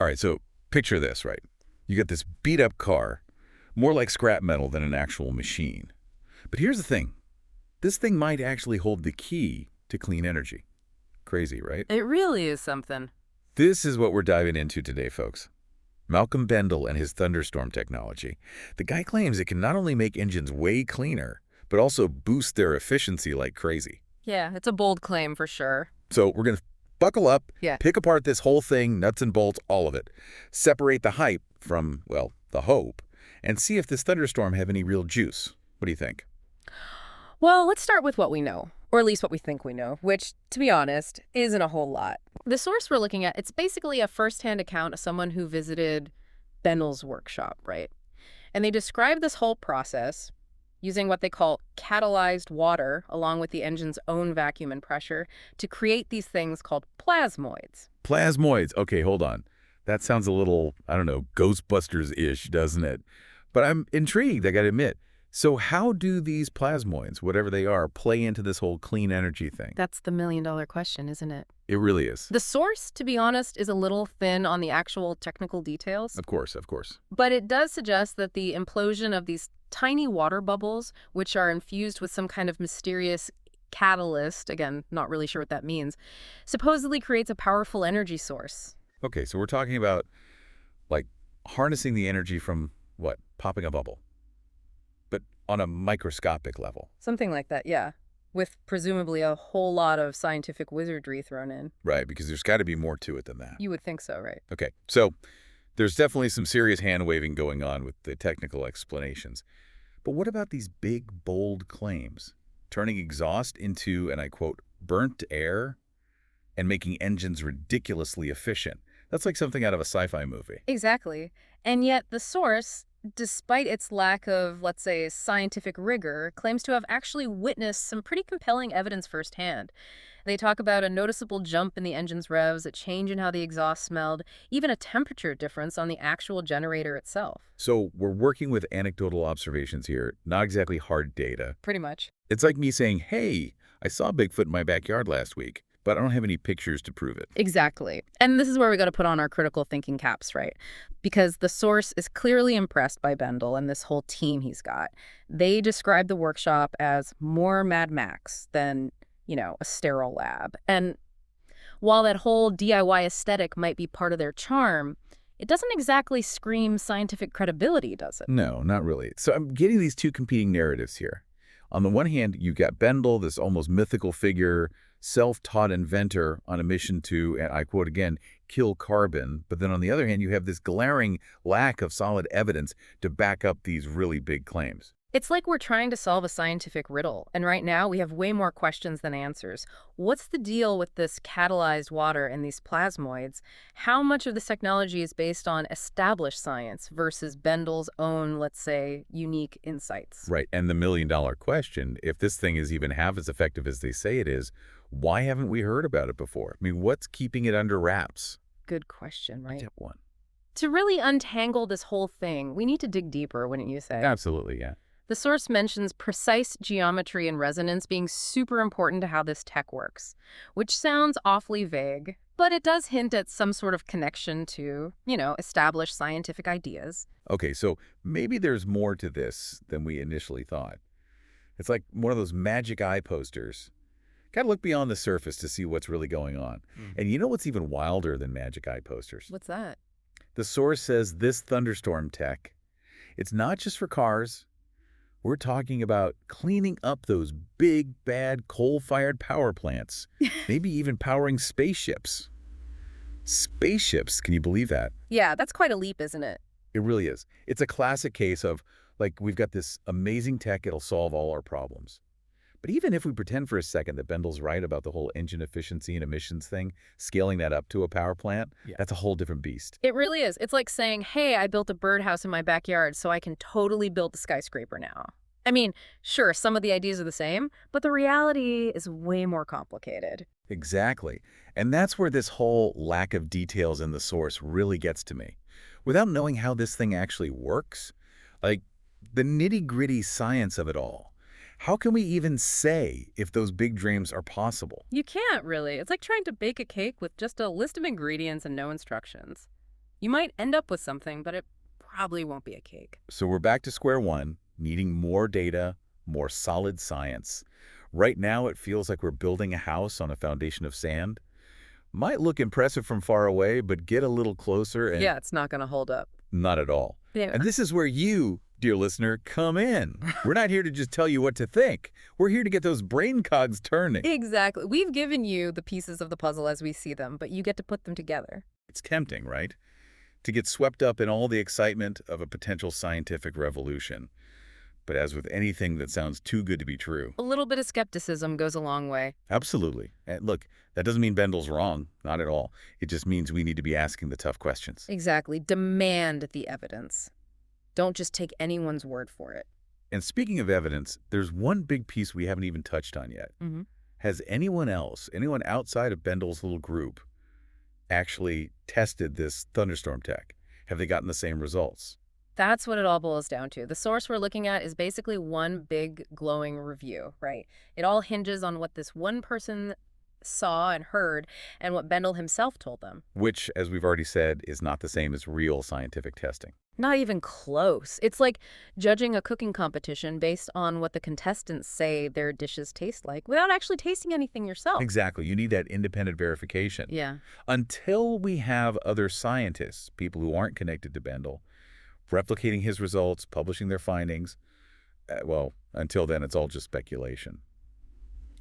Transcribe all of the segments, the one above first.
All right, so picture this, right? You get this beat-up car, more like scrap metal than an actual machine. But here's the thing. This thing might actually hold the key to clean energy. Crazy, right? It really is something. This is what we're diving into today, folks. Malcolm Bendel and his Thunderstorm technology. The guy claims it can not only make engines way cleaner, but also boost their efficiency like crazy. Yeah, it's a bold claim for sure. So we're going to buckle up, Yeah. pick apart this whole thing, nuts and bolts, all of it. Separate the hype from, well, the hope, and see if this thunderstorm have any real juice. What do you think? Well, let's start with what we know, or at least what we think we know, which, to be honest, isn't a whole lot. The source we're looking at, it's basically a first-hand account of someone who visited Bendel's workshop, right? And they describe this whole process using what they call catalyzed water, along with the engine's own vacuum and pressure, to create these things called plasmoids. Plasmoids. Okay, hold on. That sounds a little, I don't know, Ghostbusters-ish, doesn't it? But I'm intrigued, I gotta admit. So how do these plasmoids, whatever they are, play into this whole clean energy thing? That's the million-dollar question, isn't it? It really is. The source, to be honest, is a little thin on the actual technical details. Of course, of course. But it does suggest that the implosion of these tiny water bubbles, which are infused with some kind of mysterious catalyst, again, not really sure what that means, supposedly creates a powerful energy source. Okay, so we're talking about, like, harnessing the energy from, what, popping a bubble, but on a microscopic level. Something like that, yeah. With presumably a whole lot of scientific wizardry thrown in. Right, because there's got to be more to it than that. You would think so, right? Okay, so there's definitely some serious hand-waving going on with the technical explanations. But what about these big, bold claims? Turning exhaust into, and I quote, burnt air and making engines ridiculously efficient. That's like something out of a sci-fi movie. Exactly. And yet the source, despite its lack of, let's say, scientific rigor, claims to have actually witnessed some pretty compelling evidence firsthand. They talk about a noticeable jump in the engine's revs, a change in how the exhaust smelled, even a temperature difference on the actual generator itself. So we're working with anecdotal observations here, not exactly hard data. Pretty much. It's like me saying, hey, I saw Bigfoot in my backyard last week, but I don't have any pictures to prove it. Exactly. And this is where we got to put on our critical thinking caps, right? Because the source is clearly impressed by Bendel and this whole team he's got. They describe the workshop as more Mad Max than, you know, a sterile lab. And while that whole DIY aesthetic might be part of their charm, it doesn't exactly scream scientific credibility, does it? No, not really. So I'm getting these two competing narratives here. On the one hand, you've got Bendel, this almost mythical figure, self-taught inventor on a mission to, and I quote again, kill carbon. But then on the other hand, you have this glaring lack of solid evidence to back up these really big claims. It's like we're trying to solve a scientific riddle, and right now we have way more questions than answers. What's the deal with this catalyzed water and these plasmoids? How much of this technology is based on established science versus Bendel's own, let's say, unique insights? Right, and the million-dollar question, if this thing is even half as effective as they say it is, why haven't we heard about it before? I mean, what's keeping it under wraps? Good question, right? Step one. To really untangle this whole thing, we need to dig deeper, wouldn't you say? Absolutely, yeah. The source mentions precise geometry and resonance being super important to how this tech works, which sounds awfully vague, but it does hint at some sort of connection to, you know, established scientific ideas. Okay, so maybe there's more to this than we initially thought. It's like one of those magic eye posters. Gotta look beyond the surface to see what's really going on. And you know what's even wilder than magic eye posters? What's that? The source says this thunderstorm tech, it's not just for cars. We're talking about cleaning up those big, bad coal-fired power plants, maybe even powering spaceships. Spaceships, can you believe that? Yeah, that's quite a leap, isn't it? It really is. It's a classic case of, like, we've got this amazing tech, it'll solve all our problems. But even if we pretend for a second that Bendel's right about the whole engine efficiency and emissions thing, scaling that up to a power plant, that's a whole different beast. It really is. It's like saying, hey, I built a birdhouse in my backyard, so I can totally build a skyscraper now. I mean, sure, some of the ideas are the same, but the reality is way more complicated. Exactly. And that's where this whole lack of details in the source really gets to me. Without knowing how this thing actually works, like the nitty-gritty science of it all, how can we even say if those big dreams are possible? You can't really. It's like trying to bake a cake with just a list of ingredients and no instructions. You might end up with something, but it probably won't be a cake. So we're back to square one, needing more data, more solid science. Right now, it feels like we're building a house on a foundation of sand. Might look impressive from far away, but get a little closer and Yeah, it's not going to hold up. not at all. Yeah. And this is where you, dear listener, come in. We're not here to just tell you what to think. We're here to get those brain cogs turning. Exactly. We've given you the pieces of the puzzle as we see them, but you get to put them together. It's tempting, right? To get swept up in all the excitement of a potential scientific revolution. But as with anything that sounds too good to be true. A little bit of skepticism goes a long way. Absolutely. And look, that doesn't mean Bendel's wrong. Not at all. It just means we need to be asking the tough questions. Exactly. Demand the evidence. Don't just take anyone's word for it. And speaking of evidence, there's one big piece we haven't even touched on yet. Mm-hmm. Has anyone else, anyone outside of Bendel's little group, actually tested this thunderstorm tech? Have they gotten the same results? That's what it all boils down to. The source we're looking at is basically one big glowing review, right? It all hinges on what this one person saw and heard and what Bendel himself told them. Which, as we've already said, is not the same as real scientific testing. Not even close. It's like judging a cooking competition based on what the contestants say their dishes taste like without actually tasting anything yourself. Exactly. You need that independent verification. Yeah. Until we have other scientists, people who aren't connected to Bendel, replicating his results, publishing their findings, well, until then, it's all just speculation.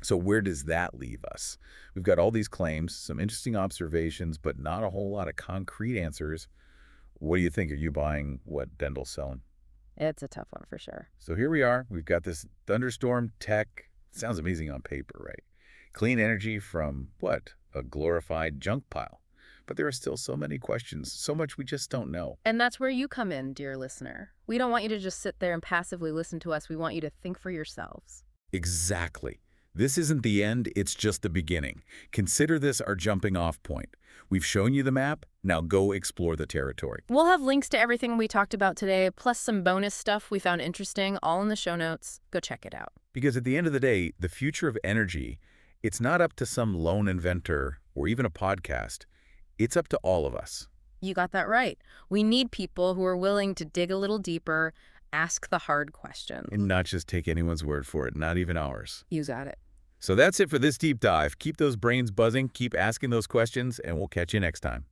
So where does that leave us? We've got all these claims, some interesting observations, but not a whole lot of concrete answers. What do you think? Are you buying what Bendel's selling? It's a tough one for sure. So here we are. We've got this thunderstorm tech. Sounds amazing on paper, right? Clean energy from, what? A glorified junk pile. But there are still so many questions, so much we just don't know. And that's where you come in, dear listener. We don't want you to just sit there and passively listen to us. We want you to think for yourselves. Exactly. This isn't the end, it's just the beginning. Consider this our jumping off point. We've shown you the map, now go explore the territory. We'll have links to everything we talked about today, plus some bonus stuff we found interesting, all in the show notes. Go check it out. Because at the end of the day, the future of energy, it's not up to some lone inventor or even a podcast. It's up to all of us. You got that right. We need people who are willing to dig a little deeper, ask the hard questions. And not just take anyone's word for it, not even ours. You got it. So that's it for this deep dive. Keep those brains buzzing, keep asking those questions, and we'll catch you next time.